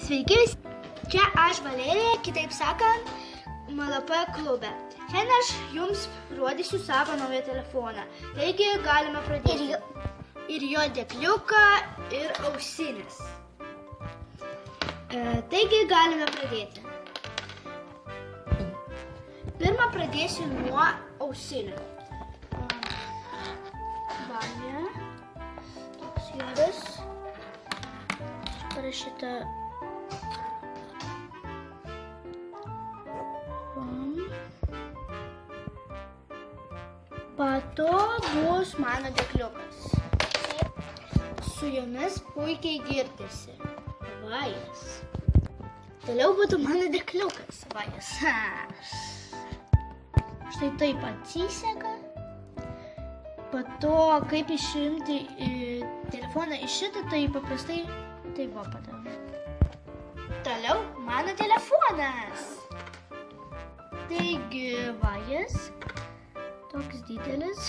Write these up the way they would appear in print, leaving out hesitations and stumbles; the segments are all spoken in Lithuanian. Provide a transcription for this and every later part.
Sveiki visi, čia aš Valerija, kitaip sakant, MLP klube. Šiandien aš jums rodysiu savo naują telefoną. Taigi galime pradėti. Ir jo dėkliuką, ir ausinės. Taigi galime pradėti. Pirmą pradėsiu nuo ausinių. Valia. Toks juodas. Parašyta. Pato bus mano dėkliukas. Su jomis puikiai girdisi. Vajas. Toliau būtų mano dėkliukas. Vajas. Štai taip atsiseka. Pato, kaip išimti telefoną iš šitą, tai paprastai taip va padarome. Toliau mano telefonas. Taigi, vajas. Toks didelis.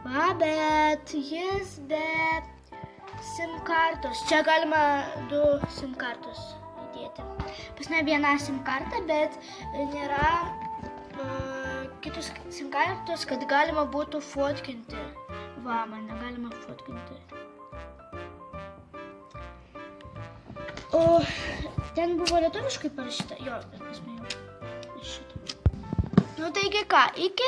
Va, bet jis be SIM kartos. Čia galima 2 SIM kartos įdėti. Pas ne viena SIM karta, bet nėra kitos SIM kartos, kad galima būtų fotkinti. Va, man negalima fotkinti. O ten buvo lietuviškai parašyta. Jo, bet mes jau. Nu taigi ką, iki